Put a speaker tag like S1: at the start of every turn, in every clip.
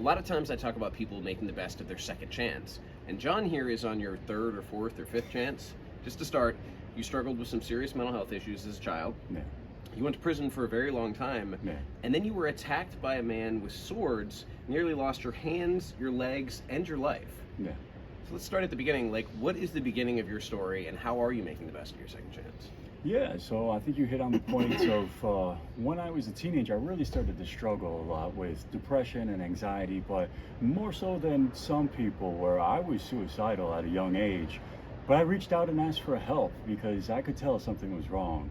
S1: lot of times I talk about people making the best of their second chance. And John here is on your third or fourth or fifth chance. Just to start, you struggled with some serious mental health issues as a child.
S2: Yeah.
S1: You went to prison for a very long time.
S2: Yeah.
S1: And then you were attacked by a man with swords, nearly lost your hands, your legs, and your life.
S2: Yeah.
S1: So let's start at the beginning. Like, what is the beginning of your story, and how are you making the best of your second chance?
S2: Yeah, so I think you hit on the points of when I was a teenager, I really started to struggle a lot with depression and anxiety, but more so than some people, where I was suicidal at a young age. But I reached out and asked for help because I could tell something was wrong.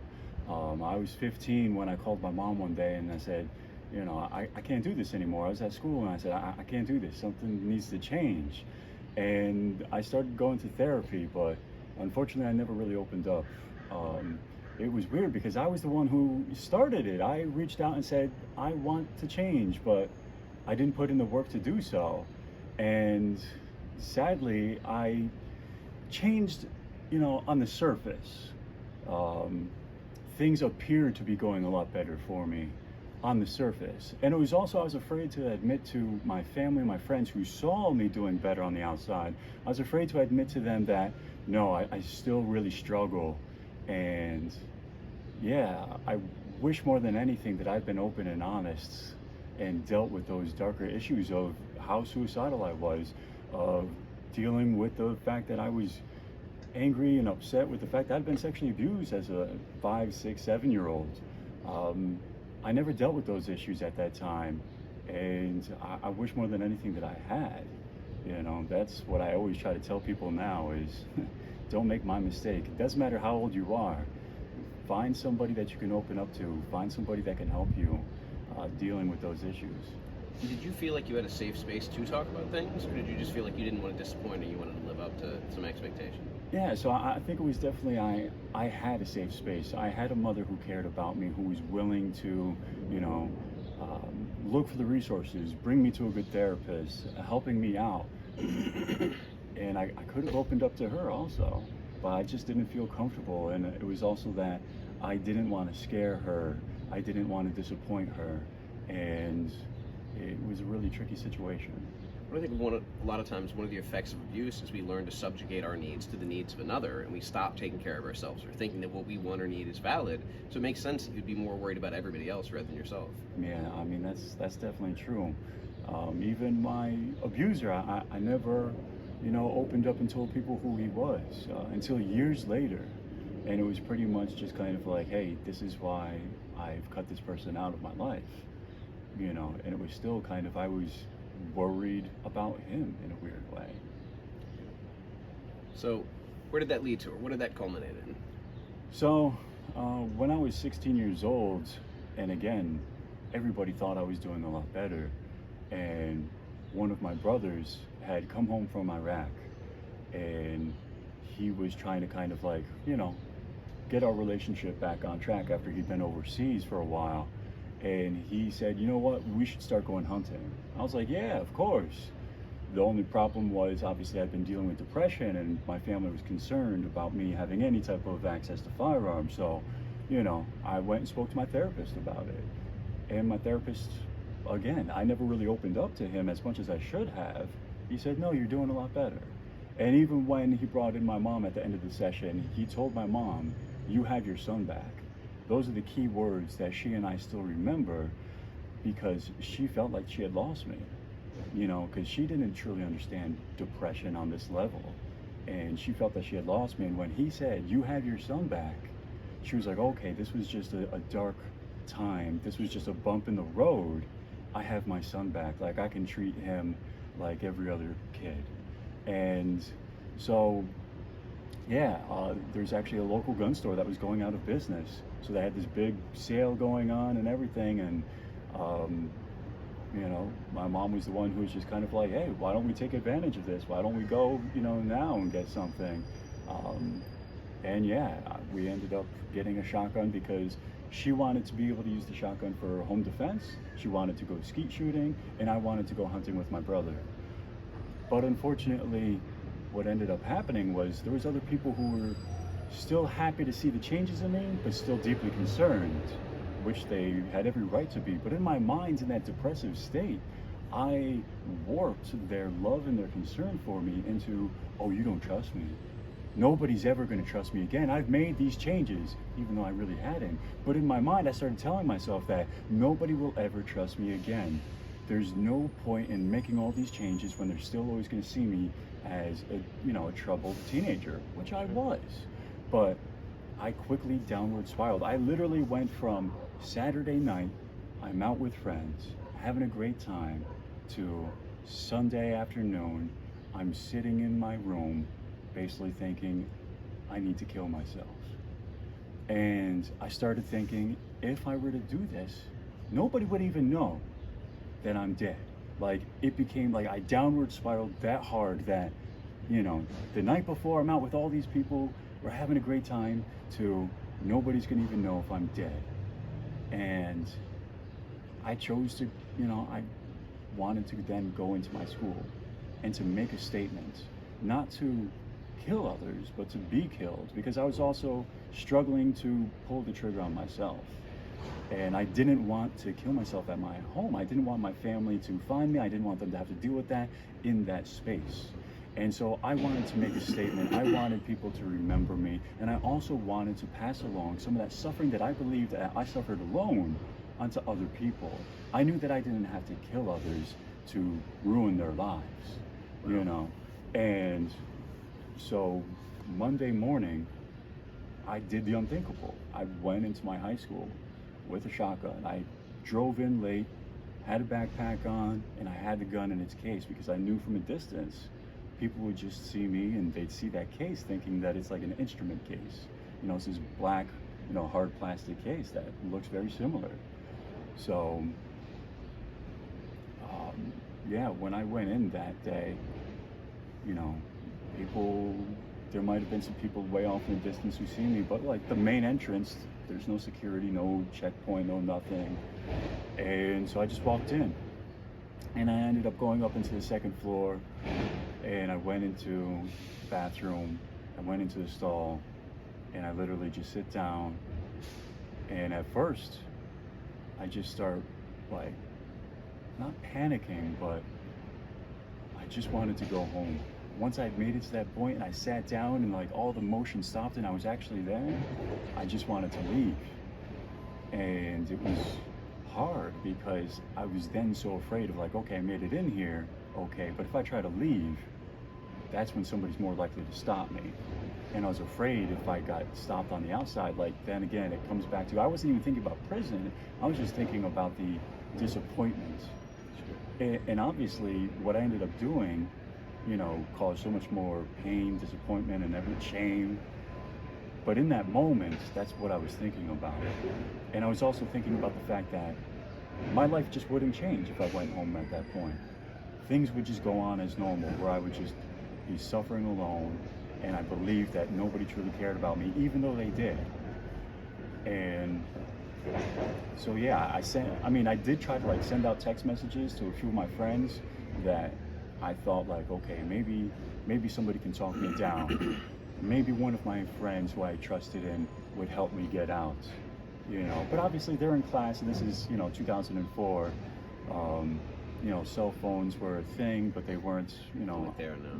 S2: I was 15 when I called my mom one day and I said, I can't do this anymore. I was at school and I said, I can't do this. Something needs to change. And I started going to therapy, but unfortunately I never really opened up. It was weird because I was the one who started it. I reached out and said, I want to change, but I didn't put in the work to do so. And sadly, I changed, on the surface. Things appeared to be going a lot better for me on the surface. And it was also, I was afraid to admit to my family, my friends who saw me doing better on the outside. I was afraid to admit to them that, no, I still really struggle. And yeah, I wish more than anything that I'd been open and honest and dealt with those darker issues of how suicidal I was, of dealing with the fact that I was angry and upset with the fact that I'd been sexually abused as a 5, 6, 7-year-old. I never dealt with those issues at that time, and I wish more than anything that I had. That's what I always try to tell people now is don't make my mistake. It doesn't matter how old you are. Find somebody that you can open up to. Find somebody that can help you dealing with those issues.
S1: Did you feel like you had a safe space to talk about things, or did you just feel like you didn't want to disappoint and you wanted to live up to some expectation?
S2: Yeah, so I think it was definitely I had a safe space. I had a mother who cared about me, who was willing to, look for the resources, bring me to a good therapist, helping me out. And I could have opened up to her also, but I just didn't feel comfortable. And it was also that I didn't want to scare her. I didn't want to disappoint her. And it was a really tricky situation.
S1: I think a lot of times one of the effects of abuse is we learn to subjugate our needs to the needs of another, and we stop taking care of ourselves or thinking that what we want or need is valid. So it makes sense that you'd be more worried about everybody else rather than yourself.
S2: Yeah, I mean, that's definitely true. Even my abuser, I never, opened up and told people who he was until years later. And it was pretty much just kind of like, hey, this is why I've cut this person out of my life. And it was still kind of, I was worried about him in a weird way.
S1: So where did that lead to, or what did that culminate in?
S2: So when I was 16 years old, and again, everybody thought I was doing a lot better, and one of my brothers had come home from Iraq, and he was trying to kind of like, get our relationship back on track after he'd been overseas for a while. And he said, you know what, we should start going hunting. I was like, yeah, of course. The only problem was, obviously, I'd been dealing with depression, and my family was concerned about me having any type of access to firearms. So, I went and spoke to my therapist about it. And my therapist, again, I never really opened up to him as much as I should have. He said, no, you're doing a lot better. And even when he brought in my mom at the end of the session, he told my mom, you have your son back. Those are the key words that she and I still remember, because she felt like she had lost me, because she didn't truly understand depression on this level. And she felt that she had lost me. And when he said, you have your son back, she was like, okay, this was just a dark time. This was just a bump in the road. I have my son back. Like, I can treat him like every other kid. And so, yeah, there's actually a local gun store that was going out of business. So they had this big sale going on and everything. And, my mom was the one who was just kind of like, hey, why don't we take advantage of this? Why don't we go, now and get something? And yeah, we ended up getting a shotgun because she wanted to be able to use the shotgun for home defense. She wanted to go skeet shooting, and I wanted to go hunting with my brother. But unfortunately, what ended up happening was there was other people who were still happy to see the changes in me, but still deeply concerned, which they had every right to be. But in my mind, in that depressive state, I warped their love and their concern for me into, oh, you don't trust me. Nobody's ever going to trust me again. I've made these changes, even though I really hadn't. But in my mind, I started telling myself that nobody will ever trust me again. There's no point in making all these changes when they're still always going to see me as a troubled teenager, which I was. But I quickly downward spiraled. I literally went from Saturday night, I'm out with friends, having a great time, to Sunday afternoon, I'm sitting in my room, basically thinking, I need to kill myself. And I started thinking, if I were to do this, nobody would even know that I'm dead. Like, it became like I downward spiraled that hard that, the night before I'm out with all these people, we're having a great time, to nobody's gonna even know if I'm dead. And I chose to, I wanted to then go into my school and to make a statement, not to kill others, but to be killed, because I was also struggling to pull the trigger on myself. And I didn't want to kill myself at my home. I didn't want my family to find me. I didn't want them to have to deal with that in that space. And so I wanted to make a statement. I wanted people to remember me. And I also wanted to pass along some of that suffering that I believed that I suffered alone onto other people. I knew that I didn't have to kill others to ruin their lives, And so Monday morning, I did the unthinkable. I went into my high school with a shotgun. I drove in late, had a backpack on, and I had the gun in its case because I knew from a distance people would just see me and they'd see that case thinking that it's like an instrument case. It's this black, hard plastic case that looks very similar. So, when I went in that day, there might have been some people way off in the distance who see me, but like the main entrance, there's no security, no checkpoint, no nothing. And so I just walked in, and I ended up going up into the second floor, and I went into the bathroom, I went into the stall, and I literally just sit down. And at first, I just start like, not panicking, but I just wanted to go home. Once I'd made it to that point and I sat down and like all the motion stopped and I was actually there, I just wanted to leave. And it was hard because I was then so afraid of like, okay, I made it in here, okay, but if I try to leave, that's when somebody's more likely to stop me. And I was afraid if I got stopped on the outside, like then again, it comes back to, I wasn't even thinking about prison, I was just thinking about the disappointment. And obviously what I ended up doing, caused so much more pain, disappointment, and every shame. But in that moment, that's what I was thinking about. And I was also thinking about the fact that my life just wouldn't change if I went home at that point. Things would just go on as normal, where I would just be suffering alone, and I believed that nobody truly cared about me, even though they did. And so yeah, I did try to like send out text messages to a few of my friends that I thought like, okay, maybe somebody can talk me down. Maybe one of my friends who I trusted in would help me get out, But obviously they're in class, and this is, 2004. Cell phones were a thing, but they weren't,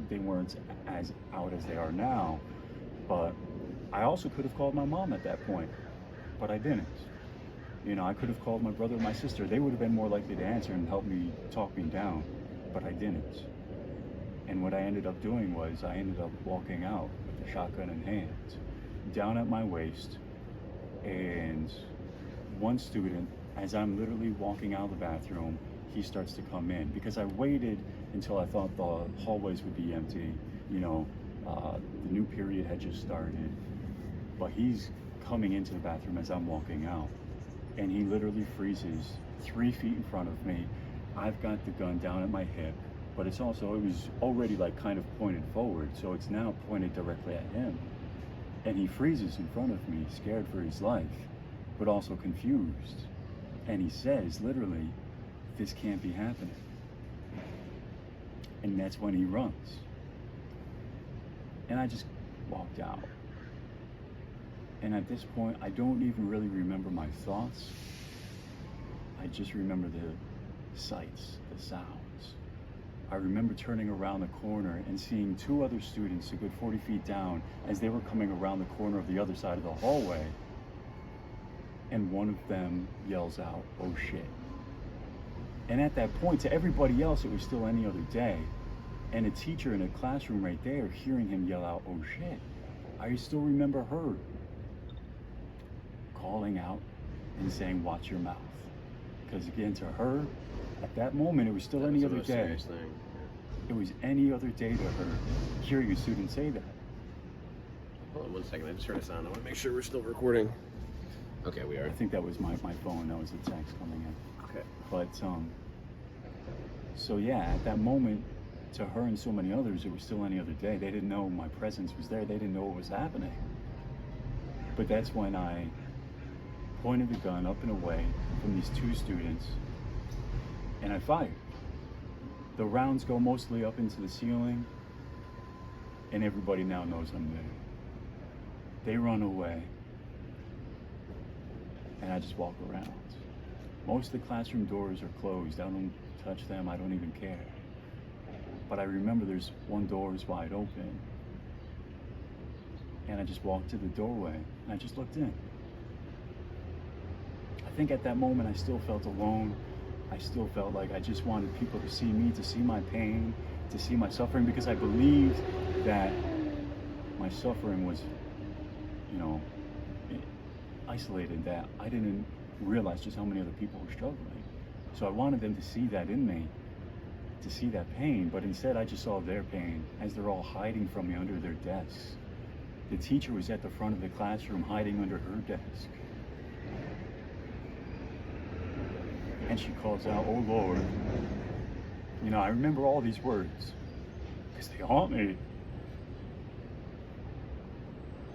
S2: they weren't as out as they are now. But I also could have called my mom at that point, but I didn't. I could have called my brother or my sister. They would have been more likely to answer and help me talk me down, but I didn't. And what I ended up doing was I ended up walking out with the shotgun in hand, down at my waist. And one student, as I'm literally walking out of the bathroom, he starts to come in because I waited until I thought the hallways would be empty. The new period had just started, but he's coming into the bathroom as I'm walking out, and he literally freezes 3 feet in front of me. I've got the gun down at my hip, but it was already like kind of pointed forward, so it's now pointed directly at him. And he freezes in front of me, scared for his life, but also confused. And he says, literally, this can't be happening. And that's when he runs. And I just walked out. And at this point, I don't even really remember my thoughts. I just remember the sights, the sounds. I remember turning around the corner and seeing two other students a good 40 feet down as they were coming around the corner of the other side of the hallway. And one of them yells out, "Oh shit." And at that point, to everybody else, it was still any other day. And a teacher in a classroom right there, hearing him yell out, "Oh shit," I still remember her calling out and saying, "Watch your mouth." Because again, to her, at that moment, it was still any other day. It was any other day to her, hearing a student say that.
S1: Hold on 1 second, I just heard a sound. I want to make sure we're still recording. Okay, we are.
S2: I think that was my phone. That was a text coming in.
S1: Okay.
S2: But so yeah, at that moment, to her and so many others, it was still any other day. They didn't know my presence was there. They didn't know what was happening. But that's when I pointed the gun up and away from these two students, and I fired. The rounds go mostly up into the ceiling, and everybody now knows I'm there. They run away, and I just walk around. Most of the classroom doors are closed. I don't touch them. I don't even care. But I remember there's one door is wide open, and I just walked to the doorway, and I just looked in. I think at that moment I still felt alone. I still felt like I just wanted people to see me, to see my pain, to see my suffering, because I believed that my suffering was, isolated, that I didn't realize just how many other people were struggling. So I wanted them to see that in me, to see that pain, but instead I just saw their pain as they're all hiding from me under their desks. The teacher was at the front of the classroom hiding under her desk. And she calls out, "Oh Lord." I remember all these words because they haunt me.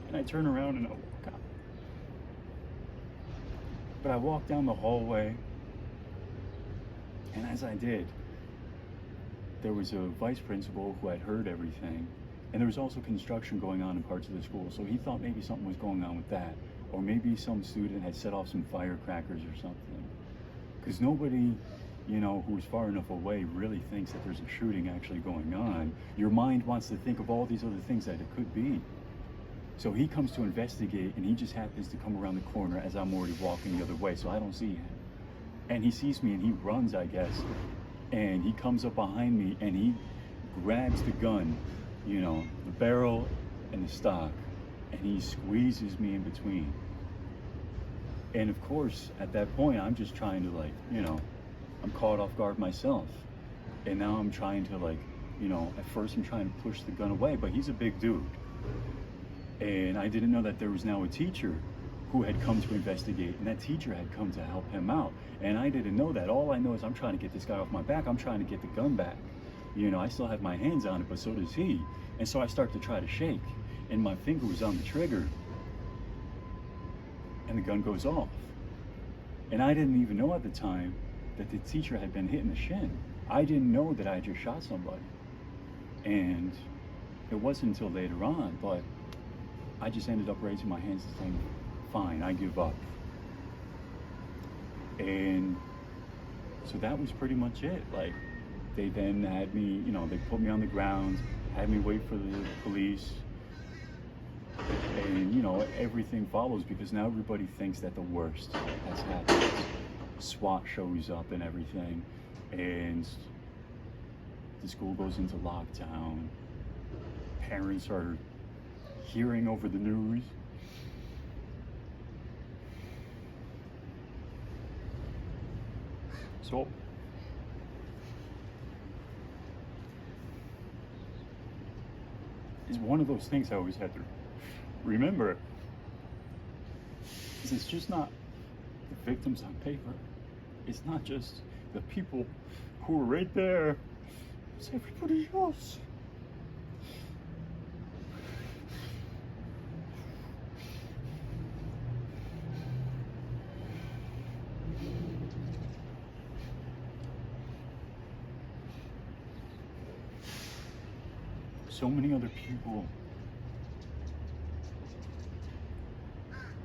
S2: And I turn around and I walk out. But I walked down the hallway, and as I did, there was a vice principal who had heard everything, and there was also construction going on in parts of the school, so he thought maybe something was going on with that, or maybe some student had set off some firecrackers or something. Because nobody, who was far enough away really thinks that there's a shooting actually going on. Your mind wants to think of all these other things that it could be. So he comes to investigate, and he just happens to come around the corner as I'm already walking the other way, so I don't see him. And he sees me, and he runs, I guess, and he comes up behind me, and he grabs the gun, the barrel and the stock, and he squeezes me in between. And of course, at that point, I'm just trying to I'm caught off guard myself. And now I'm trying to at first I'm trying to push the gun away, but he's a big dude. And I didn't know that there was now a teacher who had come to investigate, and that teacher had come to help him out. And I didn't know that. All I know is I'm trying to get this guy off my back. I'm trying to get the gun back. I still have my hands on it, but so does he. And so I start to try to shake, and my finger was on the trigger, and the gun goes off. And I didn't even know at the time that the teacher had been hit in the shin. I didn't know that I had just shot somebody. And it wasn't until later on, but I just ended up raising my hands and saying, "Fine, I give up." And so that was pretty much it. They then had me, they put me on the ground, had me wait for the police. And everything follows, because now everybody thinks that the worst has happened. SWAT shows up and everything, and the school goes into lockdown. Parents are hearing over the news. So it's one of those things I always had to remember. It's just not the victims on paper. It's not just the people who are right there. It's everybody else. So many other people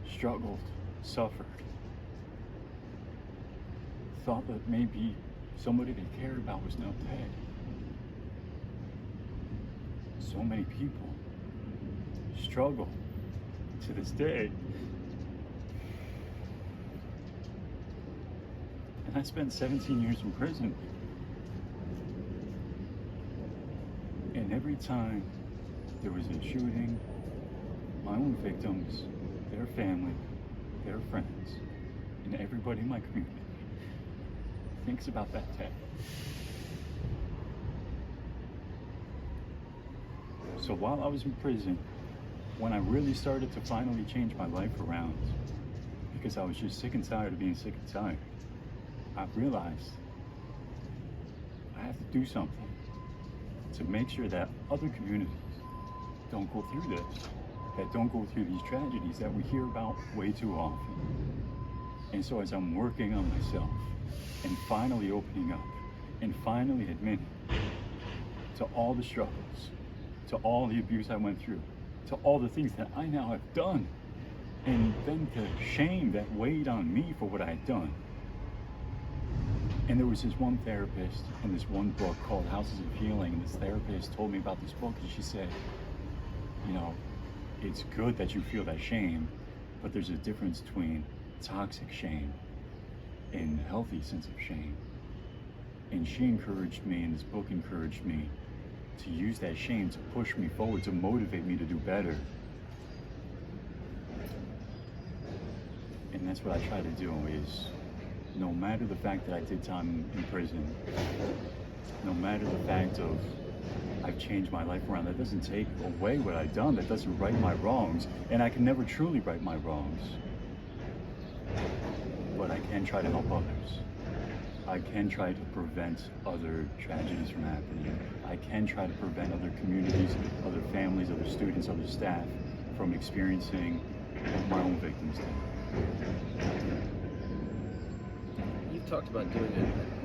S2: struggled, suffered, thought that maybe somebody they cared about was now dead. so many people struggle to this day. And I spent 17 years in prison. And every time there was a shooting, my own victims, their family, their friends, and everybody in my community thinks about that day. So while I was in prison, when I really started to finally change my life around, because I was just sick and tired of being sick and tired, I realized I have to do something to make sure that other communities don't go through this, that don't go through these tragedies that we hear about way too often. And so as I'm working on myself and finally opening up and finally admitting to all the struggles, to all the abuse I went through, to all the things that I now have done, and then the shame that weighed on me for what I had done. And there was this one therapist in this one book called Houses of Healing, and this therapist told me about this book, and she said, you know, it's good that you feel that shame, but there's a difference between toxic shame and healthy sense of shame. And she encouraged me, and this book encouraged me to use that shame to push me forward, to motivate me to do better. And that's what I try to do, is no matter the fact that I did time in prison, no matter the fact of I've changed my life around, that doesn't take away what I've done, that doesn't right my wrongs, and I can never truly right my wrongs. But I can try to help others. I can try to prevent other tragedies from happening. I can try to prevent other communities, other families, other students, other staff from experiencing what my own victims did.
S1: You've talked about doing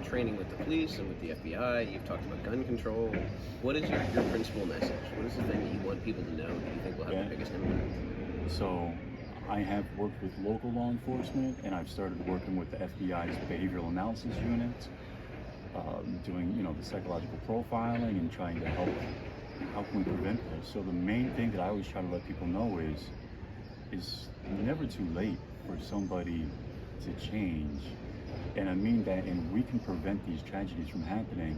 S1: a training with the police and with the FBI. You've talked about gun control. What is your principal message? What is the thing that you want people to know that you think will have the biggest impact?
S2: So I have worked with local law enforcement, and I've started working with the FBI's behavioral analysis unit, doing, the psychological profiling and trying to help. How can we prevent this? So the main thing that I always try to let people know is never too late for somebody to change. And I mean that, and we can prevent these tragedies from happening,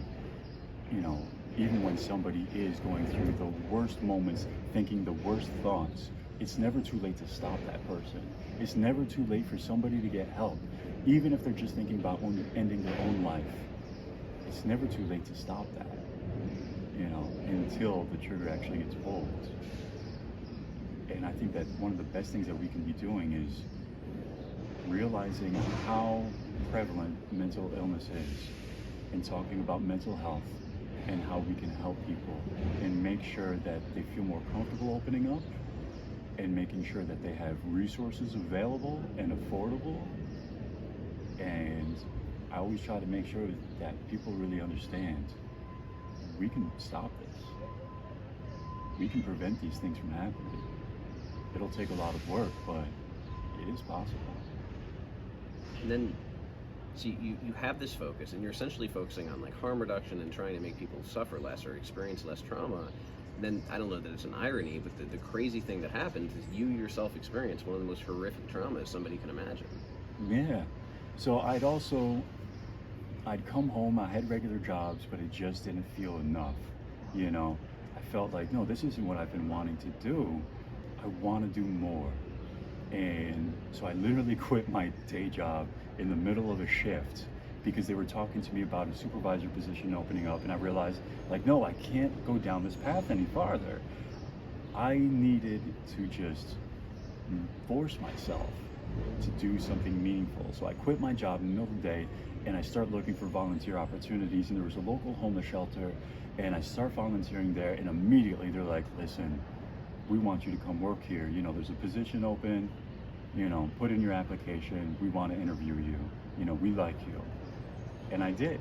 S2: even when somebody is going through the worst moments, thinking the worst thoughts. It's never too late to stop that person. It's never too late for somebody to get help, even if they're just thinking about ending their own life. It's never too late to stop that, until the trigger actually gets pulled. And I think that one of the best things that we can be doing is realizing how prevalent mental illness is, and talking about mental health and how we can help people and make sure that they feel more comfortable opening up, and making sure that they have resources available and affordable. And I always try to make sure that people really understand we can stop this. We can prevent these things from happening. It'll take a lot of work, but it is possible.
S1: And then, so you have this focus, and you're essentially focusing on like harm reduction and trying to make people suffer less or experience less trauma. Then I don't know that it's an irony, but the crazy thing that happens is you yourself experience one of the most horrific traumas somebody can imagine.
S2: Yeah. So I'd come home, I had regular jobs, but it just didn't feel enough. I felt like, no, this isn't what I've been wanting to do. I want to do more. And so I literally quit my day job in the middle of a shift because they were talking to me about a supervisor position opening up, and I realized, no, I can't go down this path any farther. I needed to just force myself to do something meaningful. So I quit my job in the middle of the day, and I start looking for volunteer opportunities, and there was a local homeless shelter, and I start volunteering there, and immediately they're like, listen, we want you to come work here. There's a position open, put in your application, we want to interview you, we like you. And I did,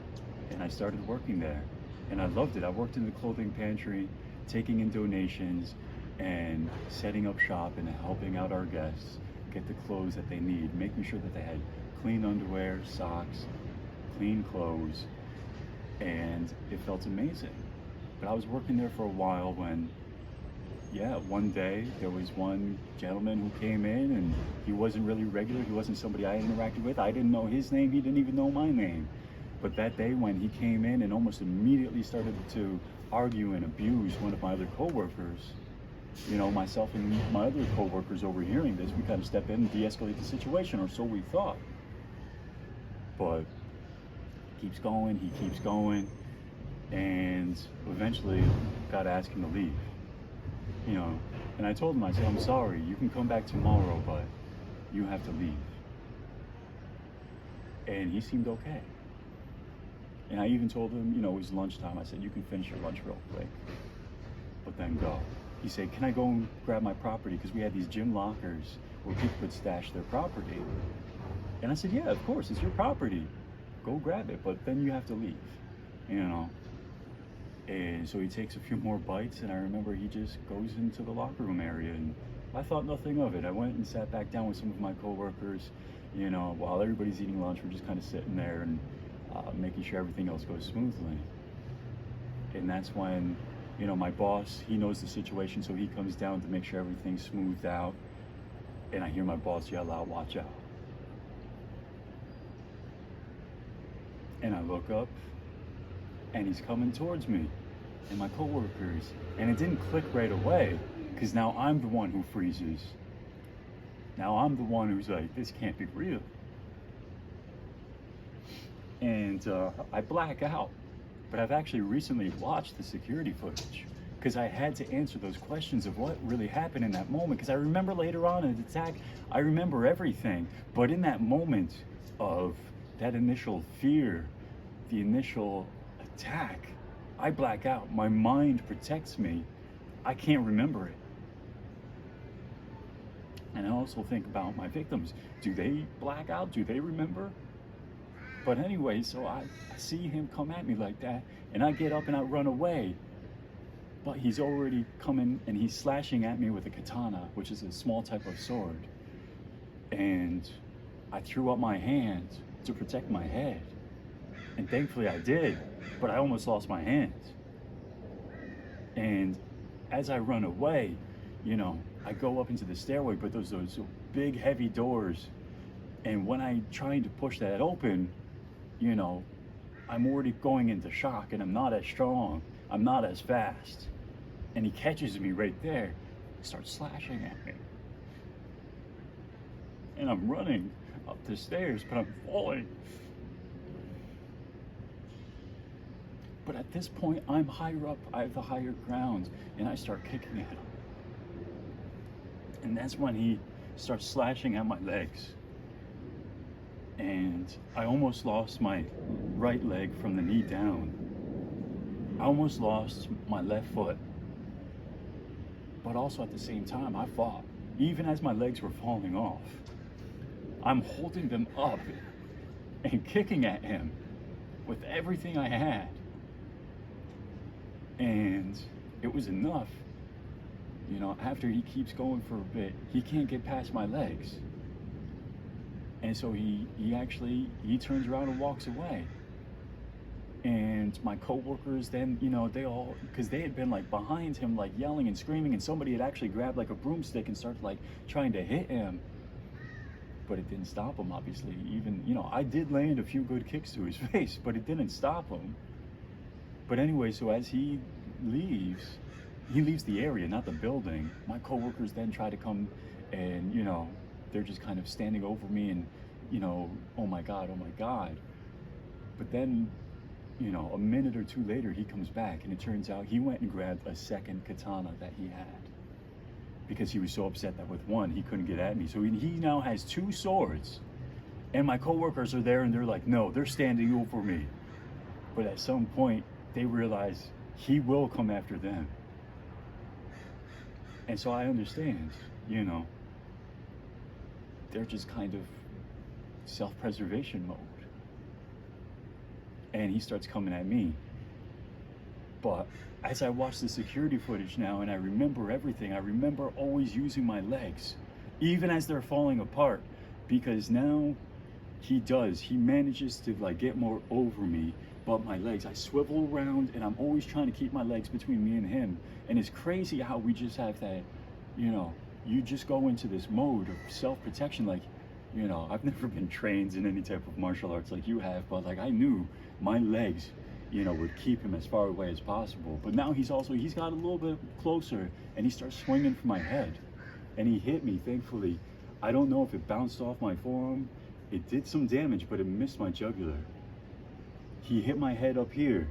S2: and I started working there, and I loved it. I worked in the clothing pantry, taking in donations, and setting up shop and helping out our guests get the clothes that they need, making sure that they had clean underwear, socks, clean clothes, and it felt amazing. But I was working there for a while when, yeah, one day there was one gentleman who came in and he wasn't really regular. He wasn't somebody I interacted with. I didn't know his name. He didn't even know my name. But that day when he came in and almost immediately started to argue and abuse one of my other coworkers, you know, myself and my other coworkers overhearing this, we kind of stepped in and de-escalate the situation, or so we thought. But he keeps going, and eventually got to ask him to leave. You know, and I told him, I said, I'm sorry, you can come back tomorrow, but you have to leave. And he seemed okay. And I even told him, you know, it was lunchtime. I said, you can finish your lunch real quick, but then go. He said, can I go and grab my property? Because we had these gym lockers where people could stash their property. And I said, yeah, of course, it's your property. Go grab it, but then you have to leave, you know. And so he takes a few more bites, and I remember he just goes into the locker room area, and I thought nothing of it. I went and sat back down with some of my coworkers, you know, while everybody's eating lunch. We're just kind of sitting there and making sure everything else goes smoothly. And that's when, you know, my boss, he knows the situation, so he comes down to make sure everything's smoothed out. And I hear my boss yell out, "Watch out." And I look up, and he's coming towards me and my coworkers. And it didn't click right away, because now I'm the one who freezes. Now I'm the one who's like, this can't be real. And I black out. But I've actually recently watched the security footage, because I had to answer those questions of what really happened in that moment. Because I remember later on in the attack, I remember everything. But in that moment of that initial fear, the initial attack, I black out. My mind protects me. I can't remember it. And I also think about my victims. Do they black out? Do they remember? But anyway, so I see him come at me like that, and I get up and I run away. But he's already coming, and he's slashing at me with a katana, which is a small type of sword. And I threw up my hand to protect my head. And thankfully I did, but I almost lost my hands. And as I run away, you know, I go up into the stairway, but those big heavy doors. And when I trying to push that open, you know, I'm already going into shock, and I'm not as strong, I'm not as fast. And he catches me right there, starts slashing at me. And I'm running up the stairs, but I'm falling. But at this point, I'm higher up, I have the higher ground, and I start kicking at him. And that's when he starts slashing at my legs. And I almost lost my right leg from the knee down. I almost lost my left foot. But also at the same time, I fought. Even as my legs were falling off, I'm holding them up and kicking at him with everything I had. And it was enough. You know, after he keeps going for a bit, he can't get past my legs. And so he turns around and walks away. And my coworkers then, you know, they all, because they had been like behind him, like yelling and screaming, and somebody had actually grabbed like a broomstick and started like trying to hit him. But it didn't stop him, obviously. Even, you know, I did land a few good kicks to his face, but it didn't stop him. But anyway, so as he leaves the area, not the building. My coworkers then try to come, and, you know, they're just kind of standing over me and, you know, oh my God. But then, you know, a minute or two later, he comes back, and it turns out he went and grabbed a second katana that he had, because he was so upset that with one, he couldn't get at me. So he now has two swords, and my coworkers are there, and they're like, no, they're standing over me. But at some point, they realize he will come after them. And so I understand, you know, they're just kind of self-preservation mode. And he starts coming at me. But as I watch the security footage now, and I remember everything, I remember always using my legs, even as they're falling apart, because now he manages to like get more over me, but my legs, I swivel around and I'm always trying to keep my legs between me and him. And it's crazy how we just have that, you know, you just go into this mode of self-protection. Like, you know, I've never been trained in any type of martial arts like you have, but like I knew my legs, you know, would keep him as far away as possible. But now he's got a little bit closer and he starts swinging for my head. And he hit me, thankfully. I don't know if it bounced off my forearm. It did some damage, but it missed my jugular. He hit my head up here,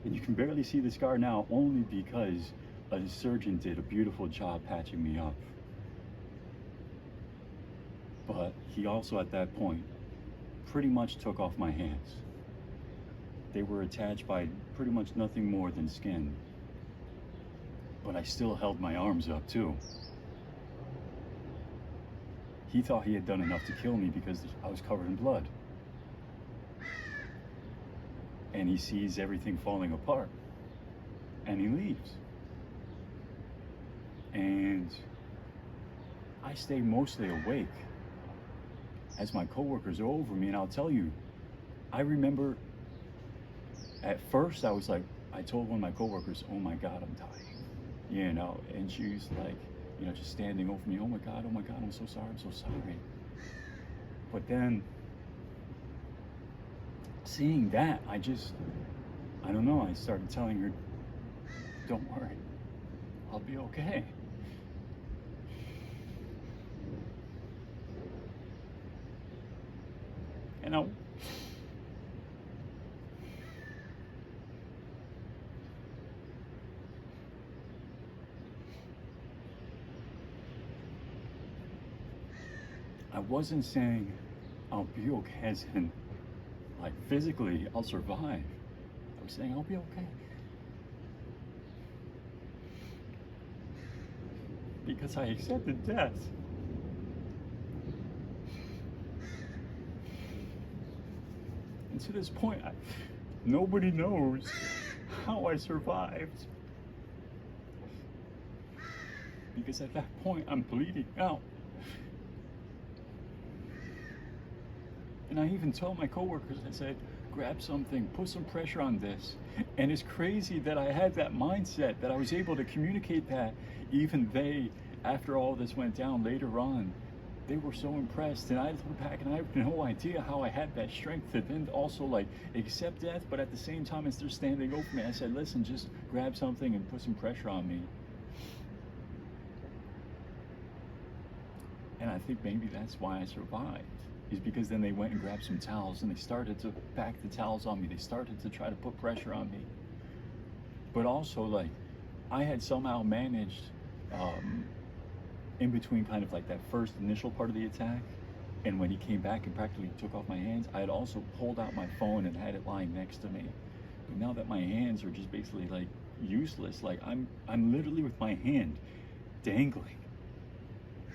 S2: and you can barely see the scar now only because a surgeon did a beautiful job patching me up. But he also, at that point, pretty much took off my hands. They were attached by pretty much nothing more than skin. But I still held my arms up too. He thought he had done enough to kill me because I was covered in blood. And he sees everything falling apart. And he leaves. And I stay mostly awake as my coworkers are over me. And I'll tell you, I remember at first I was like, I told one of my coworkers, oh my God, I'm dying. You know, and she was like, you know, just standing over me, oh my God, I'm so sorry, I'm so sorry. But then, seeing that, I don't know, I started telling her, don't worry, I'll be okay. And I wasn't saying I'll be okay as in, like, physically I'll survive. I was saying I'll be okay. Because I accepted death. And to this point, nobody knows how I survived. Because at that point, I'm bleeding out. And I even told my coworkers, I said, grab something, put some pressure on this. And it's crazy that I had that mindset, that I was able to communicate that. Even they, after all this went down later on, they were so impressed. And I look back and I have no idea how I had that strength to then also like accept death, but at the same time as they're standing over me, I said, listen, just grab something and put some pressure on me. And I think maybe that's why I survived. Is because then they went and grabbed some towels and they started to pack the towels on me. They started to try to put pressure on me. But also, like, I had somehow managed, in between kind of like that first initial part of the attack, and when he came back and practically took off my hands, I had also pulled out my phone and had it lying next to me. But now that my hands are just basically like useless, like I'm literally with my hand dangling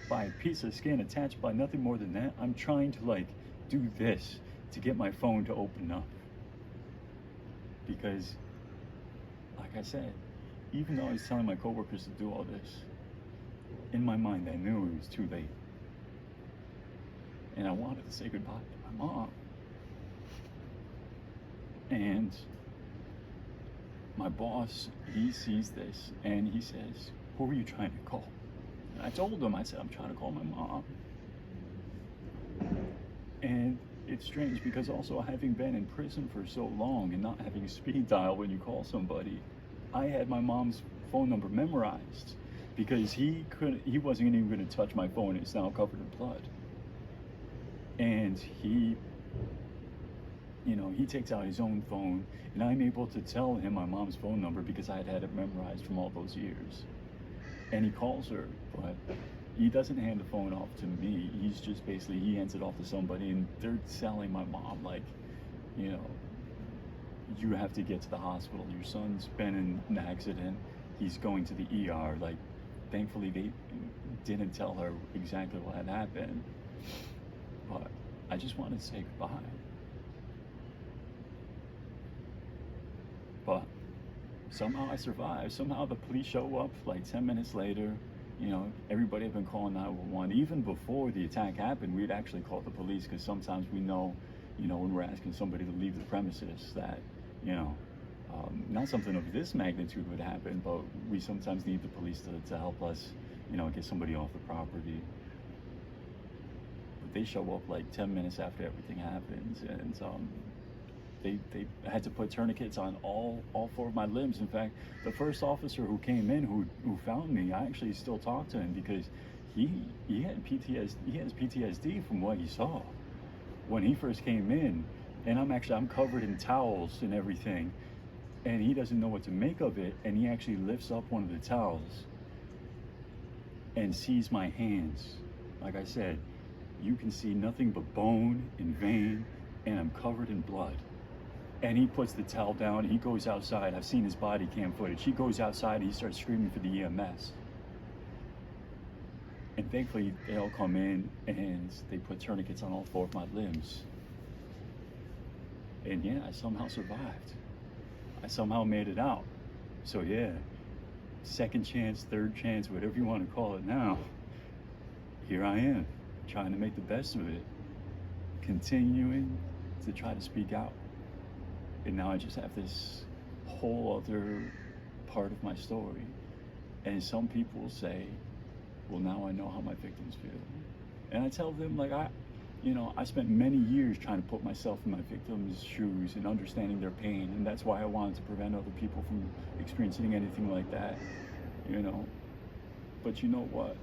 S2: by a piece of skin attached by nothing more than that. I'm trying to like do this to get my phone to open up. Because, like I said, even though I was telling my coworkers to do all this, in my mind I knew it was too late. And I wanted to say goodbye to my mom. And my boss, he sees this and he says, who are you trying to call? I told him, I said, I'm trying to call my mom. And it's strange because also having been in prison for so long and not having a speed dial when you call somebody, I had my mom's phone number memorized because he wasn't even going to touch my phone. It's now covered in blood. And he, you know, he takes out his own phone and I'm able to tell him my mom's phone number because I had had it memorized from all those years. And he calls her, but he doesn't hand the phone off to me. He's just basically, he hands it off to somebody and they're telling my mom, like, you know, you have to get to the hospital. Your son's been in an accident. He's going to the ER. Like, thankfully they didn't tell her exactly what had happened. But I just wanted to say goodbye. But somehow I survived. Somehow the police show up like 10 minutes later. You know, everybody had been calling 911. Even before the attack happened, we'd actually call the police because sometimes we know, you know, when we're asking somebody to leave the premises that, You know, not something of this magnitude would happen, but we sometimes need the police to help us, you know, get somebody off the property. But they show up like 10 minutes after everything happens, and they had to put tourniquets on all 4 of my limbs. In fact, the first officer who came in, who found me, I actually still talk to him because he had PTSD. He has PTSD from what he saw when he first came in, and I'm covered in towels and everything, and he doesn't know what to make of it. And he actually lifts up one of the towels and sees my hands. Like I said, you can see nothing but bone and vein, and I'm covered in blood. And he puts the towel down, he goes outside. I've seen his body cam footage. He goes outside and he starts screaming for the EMS. And thankfully, they all come in and they put tourniquets on all 4 of my limbs. And yeah, I somehow survived. I somehow made it out. So yeah, second chance, third chance, whatever you want to call it now. Here I am, trying to make the best of it. Continuing to try to speak out. And now I just have this whole other part of my story. And some people say, well, now I know how my victims feel. And I tell them, like, I spent many years trying to put myself in my victims' shoes and understanding their pain. And that's why I wanted to prevent other people from experiencing anything like that, you know. But you know what?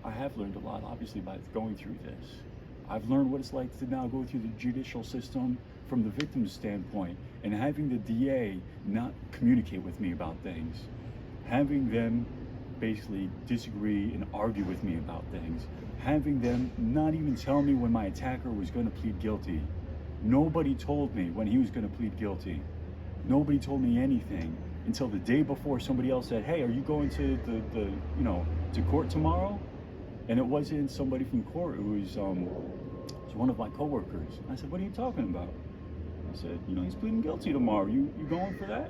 S2: I have learned a lot, obviously, by going through this. I've learned what it's like to now go through the judicial system from the victim's standpoint, and having the DA not communicate with me about things, having them basically disagree and argue with me about things, having them not even tell me when my attacker was going to plead guilty. Nobody told me when he was going to plead guilty. Nobody told me anything until the day before. Somebody else said, hey, are you going to to court tomorrow? And it wasn't somebody from court. It was one of my coworkers. I said, what are you talking about? I said, he's pleading guilty tomorrow. You going for that?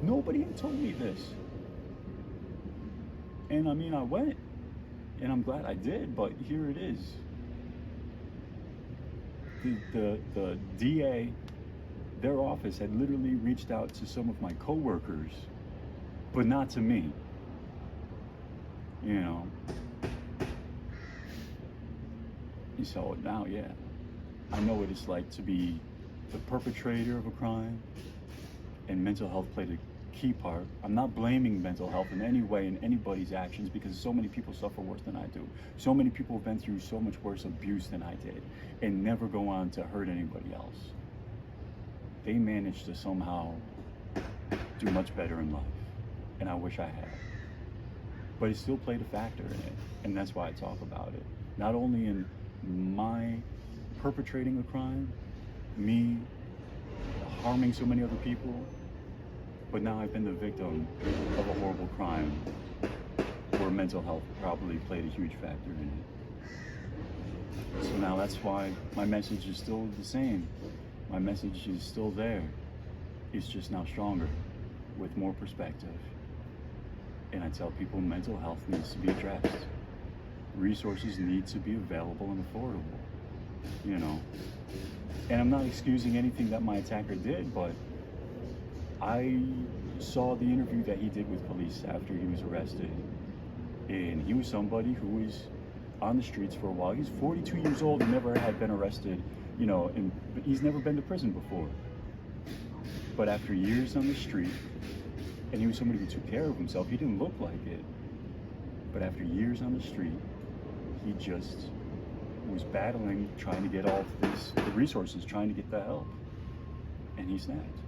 S2: Nobody had told me this. And I went, and I'm glad I did, but here it is. The DA, their office had literally reached out to some of my coworkers, but not to me. And so now, yeah, I know what it's like to be the perpetrator of a crime, and mental health played a key part. I'm not blaming mental health in any way in anybody's actions, because so many people suffer worse than I do. So many people have been through so much worse abuse than I did and never go on to hurt anybody else. They managed to somehow do much better in life, and I wish I had. But it still played a factor in it, and that's why I talk about it. Not only in my perpetrating a crime, me harming so many other people, but now I've been the victim of a horrible crime where mental health probably played a huge factor in it. So now that's why my message is still the same. My message is still there. It's just now stronger, with more perspective. And I tell people mental health needs to be addressed. Resources need to be available and affordable, And I'm not excusing anything that my attacker did, but I saw the interview that he did with police after he was arrested. And he was somebody who was on the streets for a while. He's 42 years old and never had been arrested, and he's never been to prison before. But after years on the street, and he was somebody who took care of himself, he didn't look like it. But after years on the street, he just was battling, trying to get all the resources, trying to get the help. And he snapped.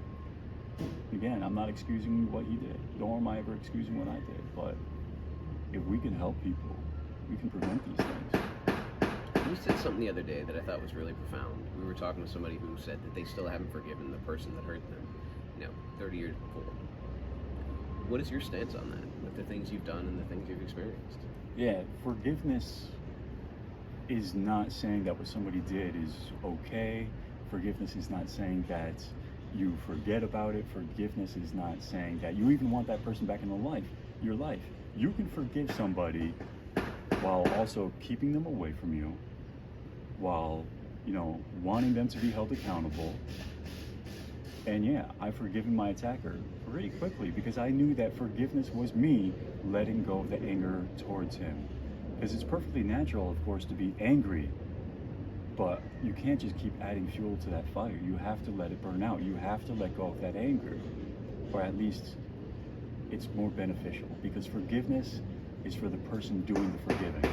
S2: Again, I'm not excusing what he did, nor am I ever excusing what I did. But if we can help people, we can prevent these things.
S1: You said something the other day that I thought was really profound. We were talking to somebody who said that they still haven't forgiven the person that hurt them, 30 years before. What is your stance on that, with the things you've done and the things you've experienced?
S2: Yeah, forgiveness is not saying that what somebody did is okay. Forgiveness is not saying that you forget about it. Forgiveness is not saying that you even want that person back in your life. You can forgive somebody while also keeping them away from you, while, wanting them to be held accountable, And yeah, I've forgiven my attacker pretty quickly because I knew that forgiveness was me letting go of the anger towards him. Because it's perfectly natural, of course, to be angry, but you can't just keep adding fuel to that fire. You have to let it burn out. You have to let go of that anger, or at least it's more beneficial, because forgiveness is for the person doing the forgiving.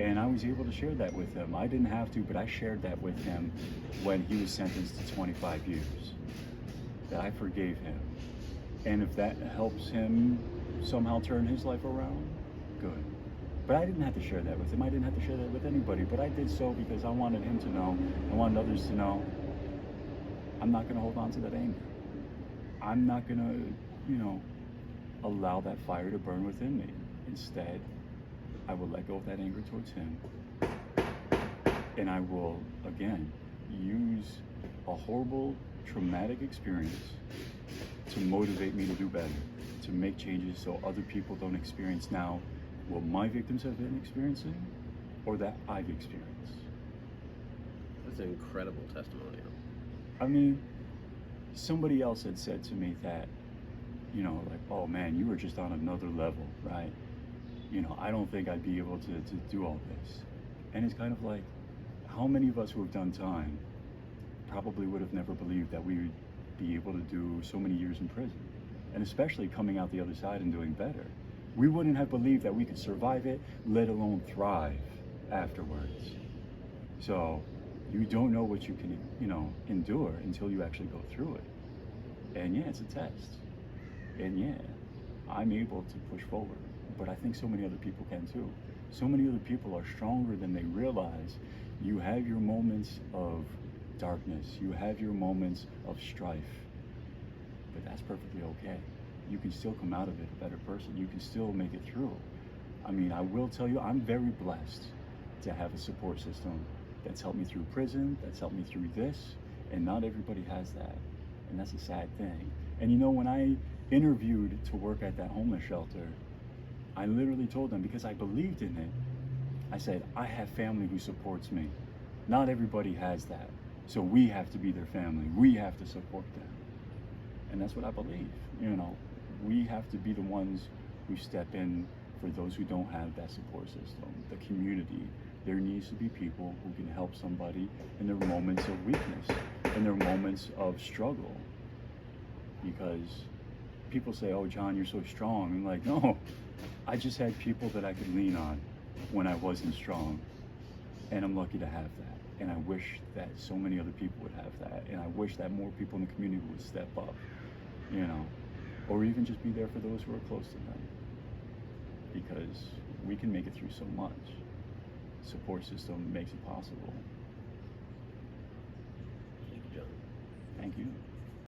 S2: And I was able to share that with him. I didn't have to, but I shared that with him when he was sentenced to 25 years. That I forgave him. And if that helps him somehow turn his life around, good. But I didn't have to share that with him. I didn't have to share that with anybody. But I did so because I wanted him to know. I wanted others to know. I'm not going to hold on to that anger. I'm not going to, allow that fire to burn within me. Instead, I will let go of that anger towards him. And I will, again, use a horrible, traumatic experience to motivate me to do better, to make changes so other people don't experience now what my victims have been experiencing or that I've experienced.
S1: That's an incredible testimonial.
S2: I mean, somebody else had said to me that, oh man, you were just on another level, right? I don't think I'd be able to do all this. And it's kind of like, how many of us who have done time probably would have never believed that we would be able to do so many years in prison? And especially coming out the other side and doing better. We wouldn't have believed that we could survive it, let alone thrive afterwards. So you don't know what you can, endure until you actually go through it. And yeah, it's a test. And yeah, I'm able to push forward. But I think so many other people can too. So many other people are stronger than they realize. You have your moments of darkness. You have your moments of strife. But that's perfectly okay. You can still come out of it a better person. You can still make it through. I mean, I will tell you, I'm very blessed to have a support system that's helped me through prison, that's helped me through this, and not everybody has that. And that's a sad thing. And when I interviewed to work at that homeless shelter, I literally told them, because I believed in it, I said, I have family who supports me. Not everybody has that. So we have to be their family. We have to support them. And that's what I believe. We have to be the ones who step in for those who don't have that support system, the community. There needs to be people who can help somebody in their moments of weakness, in their moments of struggle. Because people say, oh, Jon, you're so strong. I'm like, no, I just had people that I could lean on when I wasn't strong. And I'm lucky to have that. And I wish that so many other people would have that. And I wish that more people in the community would step up, or even just be there for those who are close to them. Because we can make it through so much. Support system makes it possible.
S1: Thank you, Jon.
S2: Thank you.